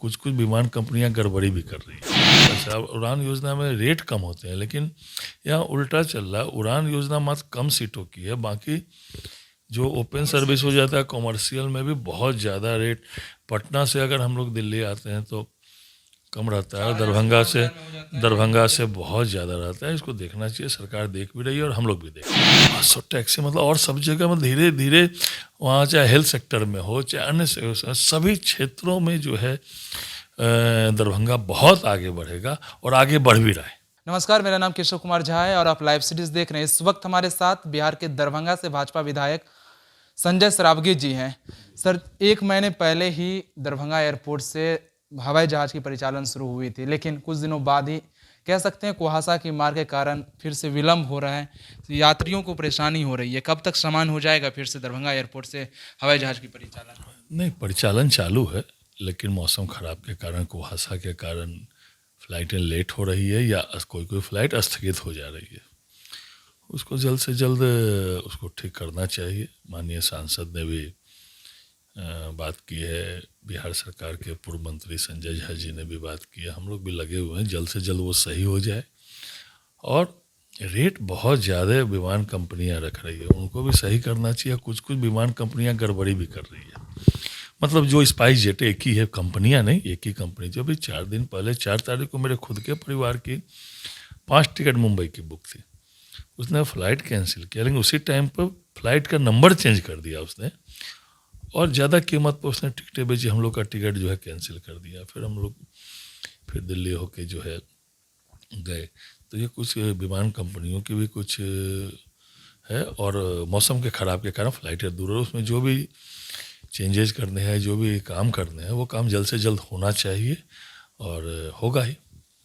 कुछ कुछ विमान कंपनियां गड़बड़ी भी कर रही हैं। अच्छा, उड़ान योजना में रेट कम होते हैं, लेकिन यहाँ उल्टा चल रहा है। उड़ान योजना मात्र कम सीटों की है, बाकी जो ओपन सर्विस हो जाता है कॉमर्शियल में भी बहुत ज़्यादा रेट। पटना से अगर हम लोग दिल्ली आते हैं तो कम रहता है, दरभंगा से बहुत ज़्यादा रहता है। इसको देखना चाहिए, सरकार देख भी रही है और हम लोग भी देख रहे हैं। 500 टैक्सी मतलब, और सब जगह में धीरे धीरे वहाँ, चाहे हेल्थ सेक्टर में हो चाहे अन्य सभी क्षेत्रों में जो है दरभंगा बहुत आगे बढ़ेगा और आगे बढ़ भी रहा है। नमस्कार, मेरा नाम केशव कुमार झा है और आप लाइव सीरीज देख रहे हैं। इस वक्त हमारे साथ बिहार के दरभंगा से भाजपा विधायक संजय सरावगी जी हैं। सर, 1 महीने पहले ही दरभंगा एयरपोर्ट से हवाई जहाज की परिचालन शुरू हुई थी, लेकिन कुछ दिनों बाद ही कह सकते हैं कुहासा की मार के कारण फिर से विलंब हो रहा है, यात्रियों को परेशानी हो रही है। कब तक सामान हो जाएगा फिर से दरभंगा एयरपोर्ट से हवाई जहाज की परिचालन? नहीं, परिचालन चालू है, लेकिन मौसम खराब के कारण, कुहासा के कारण फ्लाइटें लेट हो रही है या कोई कोई फ्लाइट स्थगित हो जा रही है। उसको जल्द से जल्द उसको ठीक करना चाहिए। माननीय सांसद ने भी बात की है, बिहार सरकार के पूर्व मंत्री संजय झा जी ने भी बात की है, हम लोग भी लगे हुए हैं जल्द से जल्द वो सही हो जाए। और रेट बहुत ज़्यादा विमान कंपनियां रख रही है, उनको भी सही करना चाहिए। कुछ कुछ विमान कंपनियां गड़बड़ी भी कर रही है। मतलब जो स्पाइस जेट एक ही है, कंपनियां नहीं, एक ही कंपनी। जो भी 4 दिन पहले 4 तारीख को मेरे खुद के परिवार की 5 टिकट मुंबई की बुक थी, उसने फ़्लाइट कैंसिल किया, लेकिन उसी टाइम पर फ्लाइट का नंबर चेंज कर दिया उसने और ज़्यादा कीमत पर उसने टिकटें बेची। हम लोग का टिकट जो है कैंसिल कर दिया। फिर हम लोग फिर दिल्ली होके जो है गए। तो ये कुछ विमान कंपनियों की भी कुछ है, और मौसम के ख़राब के कारण फ्लाइटें दूर है। उसमें जो भी चेंजेस करने हैं, जो भी काम करने हैं, वो काम जल्द से जल्द होना चाहिए और होगा ही।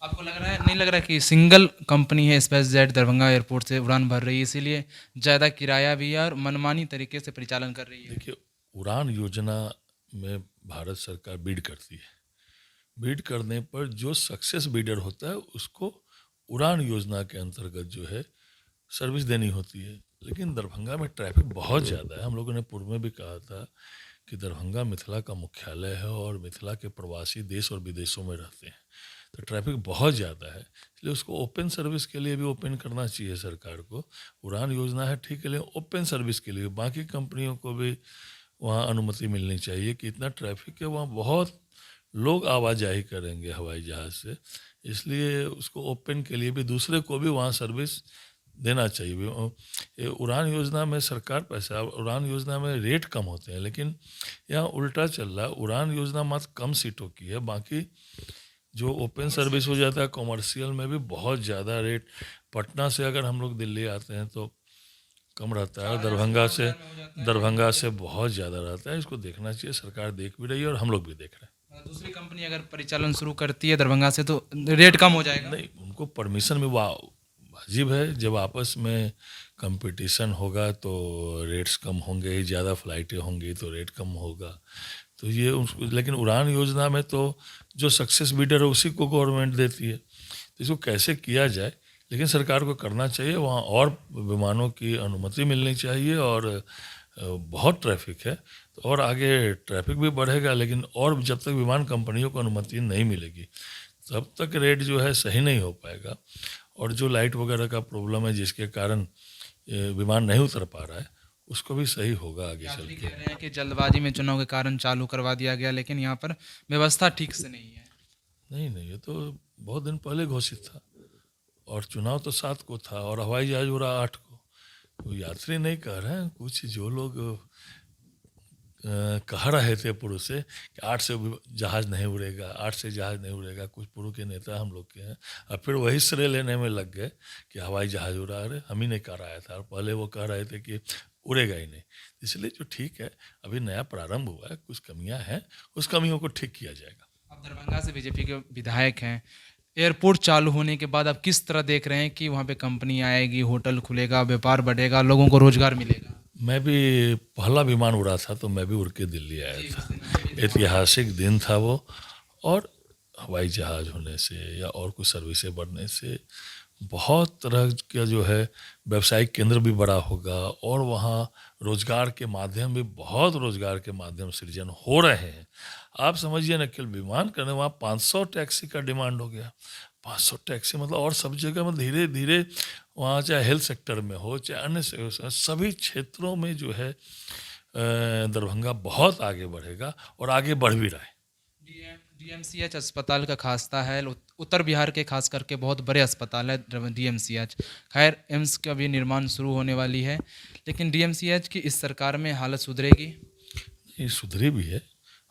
आपको लग रहा है, नहीं लग रहा है कि सिंगल कंपनी है स्पाइस जेट दरभंगा एयरपोर्ट से उड़ान भर रही है, इसीलिए ज़्यादा किराया भी है और मनमानी तरीके से परिचालन कर रही है? देखिए, उड़ान योजना में भारत सरकार बीड करती है। बीड करने पर जो सक्सेस बीडर होता है उसको उड़ान योजना के अंतर्गत जो है सर्विस देनी होती है। लेकिन दरभंगा में ट्रैफिक बहुत ज़्यादा है। हम लोगों ने पूर्व में भी कहा था कि दरभंगा मिथिला का मुख्यालय है और मिथिला के प्रवासी देश और विदेशों में रहते हैं, तो ट्रैफिक बहुत ज़्यादा है। इसलिए उसको ओपन सर्विस के लिए भी ओपन करना चाहिए सरकार को। उड़ान योजना है ठीक है, लेकिन ओपन सर्विस के लिए बाकी कंपनियों को भी वहाँ अनुमति मिलनी चाहिए कि इतना ट्रैफिक है, वहाँ बहुत लोग आवाजाही करेंगे हवाई जहाज़ से, इसलिए उसको ओपन के लिए भी दूसरे को भी वहाँ सर्विस देना चाहिए। ये उड़ान योजना में सरकार पैसा, उड़ान योजना में रेट कम होते हैं, लेकिन यहाँ उल्टा चल रहा है। उड़ान योजना मात्र कम सीटों की है, बाकी जो ओपन सर्विस हो जाता है कॉमर्शियल में भी बहुत ज़्यादा रेट। पटना से अगर हम लोग दिल्ली आते हैं तो कम रहता है, दरभंगा से बहुत ज़्यादा रहता है। इसको देखना चाहिए, सरकार देख भी रही है और हम लोग भी देख रहे हैं। दूसरी कंपनी अगर परिचालन शुरू करती है दरभंगा से तो रेट कम हो जाएगा? नहीं, उनको परमिशन में वाजिब है। जब आपस में कंपटीशन होगा तो रेट्स कम होंगे, ज़्यादा फ्लाइटें होंगी तो रेट कम होगा। तो ये उसको, लेकिन उड़ान योजना में तो जो सक्सेस बीडर है उसी को गवर्नमेंट देती है। तो इसको कैसे किया जाए, लेकिन सरकार को करना चाहिए। वहाँ और विमानों की अनुमति मिलनी चाहिए और बहुत ट्रैफिक है तो और आगे ट्रैफिक भी बढ़ेगा, लेकिन और जब तक विमान कंपनियों को अनुमति नहीं मिलेगी तब तक रेट जो है सही नहीं हो पाएगा। और जो लाइट वगैरह का प्रॉब्लम है जिसके कारण विमान नहीं उतर पा रहा है, उसको भी सही होगा आगे चल के। कह रहे हैं कि जल्दबाजी में चुनाव के कारण चालू करवा दिया गया, लेकिन यहाँ पर व्यवस्था ठीक से नहीं है। नहीं, ये तो बहुत दिन पहले घोषित था और चुनाव तो 7 को था और हवाई जहाज उड़ा 8 को। तो यात्री नहीं कह रहे हैं, कुछ जो लोग कह रहे थे पूर्व से कि 8 से जहाज़ नहीं उड़ेगा, 8 से जहाज़ नहीं उड़ेगा, कुछ पूर्व के नेता हम लोग के हैं, और फिर वही श्रेय लेने में लग गए कि हवाई जहाज़ उड़ा रहे, हम ही ने कराया था। और पहले वो कह रहे थे कि उड़ेगा ही नहीं। इसलिए जो ठीक है, अभी नया प्रारंभ हुआ है, कुछ कमियां हैं, उस कमियों को ठीक किया जाएगा। आप दरभंगा से बीजेपी के विधायक हैं, एयरपोर्ट चालू होने के बाद आप किस तरह देख रहे हैं कि वहाँ पे कंपनी आएगी, होटल खुलेगा, व्यापार बढ़ेगा, लोगों को रोजगार मिलेगा? मैं भी पहला विमान उड़ा था तो मैं भी उड़ के दिल्ली आया था। ऐतिहासिक दिन था वो, और हवाई जहाज़ होने से या और कुछ सर्विसें बढ़ने से बहुत तरह का जो है व्यावसायिक केंद्र भी बड़ा होगा और वहाँ रोजगार के माध्यम भी बहुत रोजगार के माध्यम सृजन हो रहे हैं। आप समझिए ना, केवल विमान करने वहाँ 500 टैक्सी का डिमांड हो गया। 500 टैक्सी मतलब, और सब जगह में धीरे धीरे वहाँ चाहे हेल्थ सेक्टर में हो चाहे अन्य सभी क्षेत्रों में जो है दरभंगा बहुत आगे बढ़ेगा और आगे बढ़ भी रहा है। डीएमसीएच अस्पताल का खास्ता है, उत्तर बिहार के खास करके बहुत बड़े अस्पताल है डीएमसीएच। खैर एम्स का भी निर्माण शुरू होने वाली है, लेकिन डीएमसीएच की इस सरकार में हालत सुधरेगी? ये सुधरी भी है।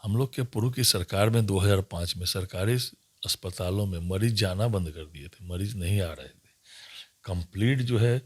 हम लोग के पूर्व की सरकार में 2005 में सरकारी अस्पतालों में मरीज जाना बंद कर दिए थे, मरीज नहीं आ रहे थे कंप्लीट जो है।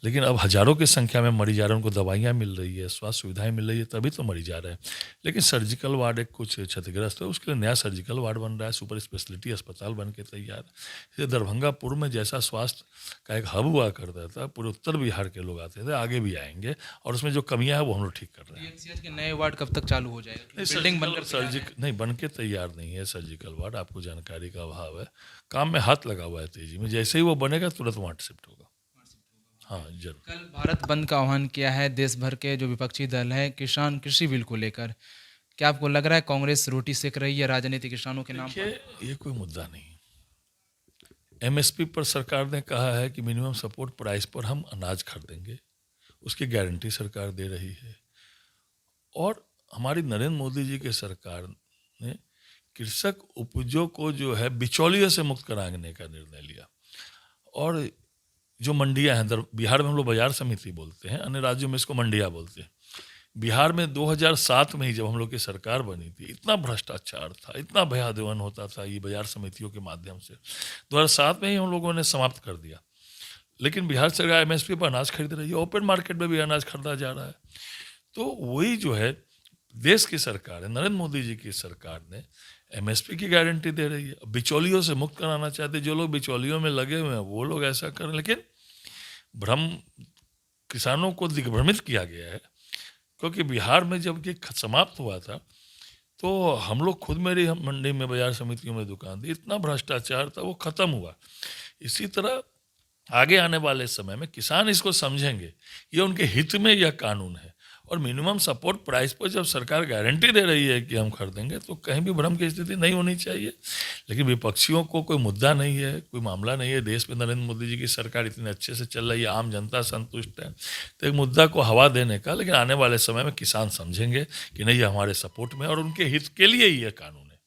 लेकिन अब हज़ारों की संख्या में मरीज आ रहे हैं, उनको दवाइयाँ मिल रही है, स्वास्थ्य सुविधाएं मिल रही है, तभी तो मरीज आ रहे हैं। लेकिन सर्जिकल वार्ड एक कुछ क्षतिग्रस्त है, उसके लिए नया सर्जिकल वार्ड बन रहा है, सुपर स्पेशलिटी अस्पताल बन के तैयार है। इसलिए दरभंगा पूर्व में जैसा स्वास्थ्य का एक हब हुआ करता था, पूरे उत्तर बिहार के लोग आते थे, आगे भी आएंगे और उसमें जो कमियां हैं वो हम लोग ठीक कर रहे हैं। डीएमसीएच के नए वार्ड कब तक चालू हो जाएगा? बिल्डिंग बनकर नहीं, बन के तैयार नहीं है सर्जिकल वार्ड, आपको जानकारी का अभाव है। काम में हाथ लगा हुआ है तेजी में, जैसे ही वो बनेगा तुरंत वहाँ शिफ्ट होगा। हाँ जरूर। कल भारत बंद का आह्वान किया है देश भर के जो विपक्षी दल है किसान कृषि बिल को लेकर। क्या आपको लग रहा है कांग्रेस रोटी सेक रही है राजनीतिक किसानों के नाम पर? ये कोई मुद्दा नहीं। एमएसपी पर सरकार ने कहा है कि मिनिमम सपोर्ट प्राइस पर हम अनाज खरीदेंगे, उसकी गारंटी सरकार दे रही है। और हमारी नरेंद्र मोदी जी की सरकार ने कृषक उपजों को जो है बिचौलियों से मुक्त कराने का निर्णय लिया। और जो मंडियां हैं, बिहार में हम लोग बाजार समिति बोलते हैं, अन्य राज्यों में इसको मंडियां बोलते हैं। बिहार में 2007 में ही जब हम लोग की सरकार बनी थी, इतना भ्रष्टाचार था, इतना भयादवन होता था ये बाजार समितियों के माध्यम से, 2007 में ही हम लोगों ने समाप्त कर दिया। लेकिन बिहार सरकार एमएसपी पर अनाज खरीद रही है, ओपन मार्केट में भी अनाज खरीदा जा रहा है। तो वही जो है देश की सरकार है, नरेंद्र मोदी जी की सरकार ने एमएसपी की गारंटी दे रही है। बिचौलियों से मुक्त कराना चाहते, जो लोग बिचौलियों में लगे हुए हैं वो लोग ऐसा करें, लेकिन भ्रम किसानों को दिग्भ्रमित किया गया है। क्योंकि बिहार में जब ये समाप्त हुआ था तो हम लोग खुद मेरी मंडी में बाजार समितियों में दुकान दी, इतना भ्रष्टाचार था वो खत्म हुआ। इसी तरह आगे आने वाले समय में किसान इसको समझेंगे, ये उनके हित में यह कानून है। और मिनिमम सपोर्ट प्राइस पर जब सरकार गारंटी दे रही है कि हम खरीदेंगे, तो कहीं भी भ्रम की स्थिति नहीं होनी चाहिए। लेकिन विपक्षियों को कोई मुद्दा नहीं है, कोई मामला नहीं है, देश में नरेंद्र मोदी जी की सरकार इतने अच्छे से चल रही है, आम जनता संतुष्ट है, तो एक मुद्दा को हवा देने का। लेकिन आने वाले समय में किसान समझेंगे कि नहीं, ये हमारे सपोर्ट में और उनके हित के लिए ही यह कानून है।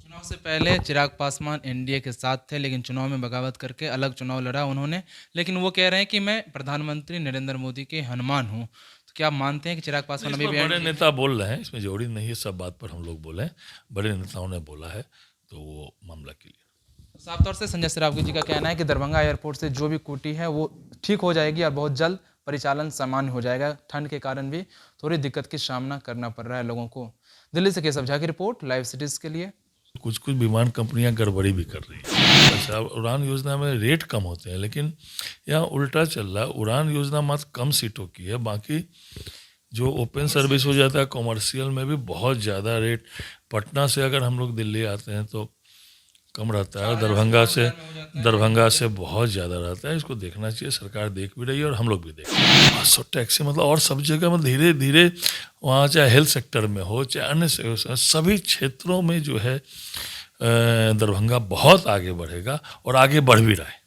चुनाव से पहले चिराग पासवान एनडीए के साथ थे, लेकिन चुनाव में बगावत करके अलग चुनाव लड़ा उन्होंने। लेकिन वो कह रहे हैं कि मैं प्रधानमंत्री नरेंद्र मोदी के हनुमान हूँ। तो क्या आप मानते हैं कि चिराग पासवान अभी भी बड़े नेता बोल रहे हैं, इसमें जोड़ी नहीं है, सब बात पर हम लोग बोले हैं, बड़े नेताओं ने बोला है तो वो मामला क्लियर। साफ तौर से संजय सरावगी जी का कहना है कि दरभंगा एयरपोर्ट से जो भी कूटी है वो ठीक हो जाएगी और बहुत जल्द परिचालन सामान्य हो जाएगा। ठंड के कारण भी थोड़ी दिक्कत की सामना करना पड़ रहा है लोगों को। दिल्ली से केशव झा की रिपोर्ट, लाइव सिटीज़ के लिए। कुछ विमान कंपनियां गड़बड़ी भी कर रही हैं। अच्छा, उड़ान योजना में रेट कम होते हैं, लेकिन यहाँ उल्टा चल रहा है। उड़ान योजना मात्र कम सीटों की है, बाकी जो ओपन सर्विस हो जाता है कॉमर्शियल में भी बहुत ज़्यादा रेट। पटना से अगर हम लोग दिल्ली आते हैं तो कम रहता है, दरभंगा से बहुत ज़्यादा रहता है। इसको देखना चाहिए, सरकार देख भी रही है और हम लोग भी देख रहे हैं। 500 टैक्सी मतलब, और सब जगह में धीरे धीरे वहाँ चाहे हेल्थ सेक्टर में हो चाहे अन्य सभी क्षेत्रों में जो है दरभंगा बहुत आगे बढ़ेगा और आगे बढ़ भी रहा है।